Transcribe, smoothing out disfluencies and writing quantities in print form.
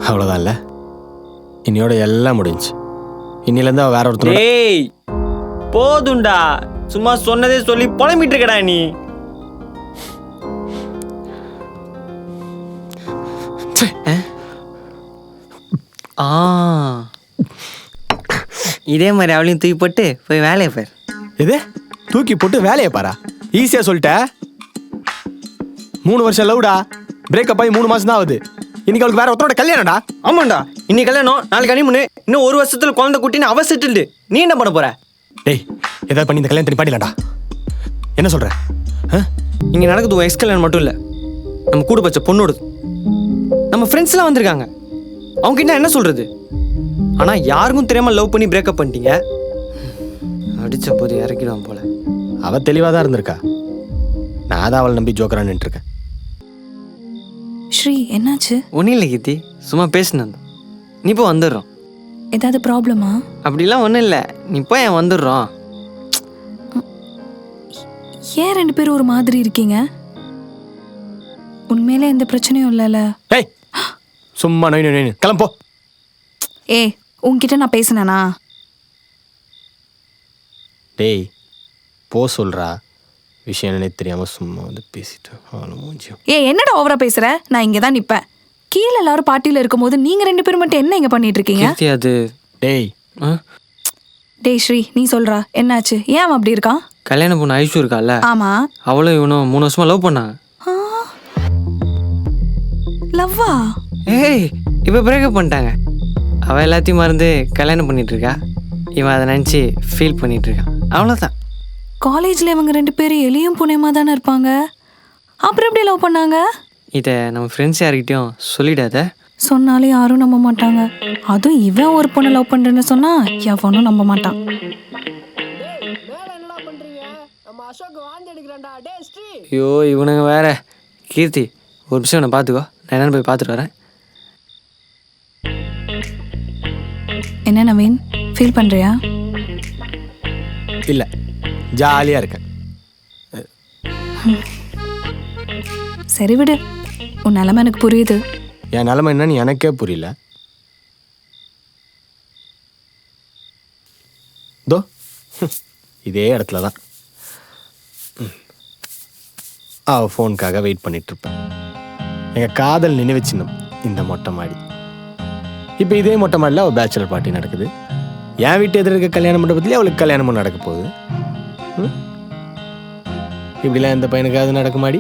அவ்வளோதான்ல, இன்னையோட எல்லாம் முடிஞ்சு. இன்னிலேருந்து அவள் வேற ஒருத்தர். ஏய் போதுண்டா, சும்மா சொன்னதே சொல்லி புலம்பிட்டு இருக்கடா நீ. இதே மாதிரி அவளையும் தூக்கி போட்டு போய் வேலையை பார். எது தூக்கி போட்டு வேலையை பாரா? ஈஸியாக சொல்லிட்ட. 3 வருஷம் லவ்டா, பிரேக்கப் ஆகி 3 மாதம் தான் ஆகுது. இன்னைக்கு அவளுக்கு வேற ஒருத்தரோட கல்யாணம்டா. ஆமாண்டா, இன்னைக்கு கல்யாணம், நாளைக்கு கனிமுன்னு, இன்னும் 1 வருஷத்துல குழந்தை குட்டின்னு அவ செட்டில்டு. நீ என்ன பண்ண போற? டேய், ஏதாவது பண்ணி இந்த கல்யாணத்தை நிப்பாட்டிலாம்டா. என்ன சொல்ற? இங்க நடக்குது உன் எக்ஸ் கல்யாணம் மட்டும் இல்ல, நம்ம கூட பச்ச பொண்ணோடுது. நம்ம ஃப்ரெண்ட்ஸ் எல்லாம் வந்திருக்காங்க, அவங்க கிட்ட என்ன சொல்றது? ஆனா யாருக்கும் தெரியாம லவ் பண்ணி பிரேக்கப் பண்ணிட்டீங்க. அடிச்ச போது இறக்கிடுவான் போல. அவ தெளிவாக தான் இருந்திருக்கா. நான் தான் அவளை நம்பி ஜோக்கரா நின்று இருக்கேன். ஸ்ரீ, என்னாச்சு? ஒன்றும் இல்லை கீர்த்தி, சும்மா பேசினேன். நீ இப்போ வந்துடுறோம். ஏதாவது ப்ராப்ளமா? அப்படிலாம் ஒன்றும் இல்லை, நீ போய் என் வந்துடுறோம். ஏன் 2 பேரும் ஒரு மாதிரி இருக்கீங்க? உண்மையிலே எந்த பிரச்சனையும் இல்லைல்ல? ஏய், சும்மா நோய் கிளம்போ. ஏய், உன்கிட்ட நான் பேசினேனா? டேய் போ சொல்றா. விஷயம் என்னன்னே தெரியாம சும்மா வந்து பேசிட்டு ஆளு மூஞ்சியும். ஏய், என்னடா ஓவரா பேசுற? நான் இங்கே தான் நிற்பேன். கீழே எல்லாரும் பார்ட்டியில் இருக்கும்போது நீங்கள் 2 பேரும் மட்டும் என்ன இங்கே பண்ணிட்டு இருக்கீங்க? கீர்த்தி அது டேய் டேய் ஸ்ரீ, நீ சொல்றா, என்னாச்சு? ஏன் அவன் அப்படி இருக்கான்? கல்யாணம் பொண்ணு ஐஷு இருக்கால, ஆமா, அவளும் இவனும் 3 வருஷமா லவ் பண்ணாங்க. லவ்வா? ஏய், இப்போ பிரேக்கப் பண்ணிட்டாங்க. அவள் எல்லாத்தையும் மறந்து கல்யாணம் பண்ணிட்டு இருக்கா. இவன் அதை நினச்சி ஃபீல் பண்ணிட்டு இருக்கான். அவ்வளோதான். காலேஜில் இவங்க 2 பேரும் எலியும் புனையமா தானே இருப்பாங்க. அப்புறம் எப்படி லவ் பண்ணாங்க? இதை நம்ம ஃப்ரெண்ட்ஸ் யார்கிட்டையும் சொல்லிடாத. சொன்னாலும் யாரும் நம்ப மாட்டாங்க. அதுவும் இவன் ஒரு பொண்ணை லவ் பண்ணுறேன்னு சொன்னா எவனும் நம்ப மாட்டான். ஐயோ, இவனுங்க வேற. கீர்த்தி, ஒரு நிமிஷம் என்னை பார்த்துக்கோ, நான் என்னென்னு போய் பார்த்துட்டு வரேன். என்ன நவீன், ஃபீல் பண்ணுறியா? இல்லை, ஜாலியாக இருக்கேன். சரி விடு, உன் நிலைமை எனக்கு புரியுது. என் நிலைமை என்னன்னு எனக்கே புரியல. தோ இதே இடத்துல தான் அவள் ஃபோனுக்காக வெயிட் பண்ணிகிட்ருப்பேன். எங்கள் காதல் நினைவு சின்னம் இந்த மொட்டை மாடி. இப்போ இதே மொட்டை மாடியில் அவள் பேச்சுலர் பார்ட்டி நடக்குது. என் வீட்டு எதிர இருக்க கல்யாண மண்டபத்துலேயே அவளுக்கு கல்யாணமும் நடக்க போகுது. இப்படிலாம் எந்த பையனுக்காவது நடக்குமாடி?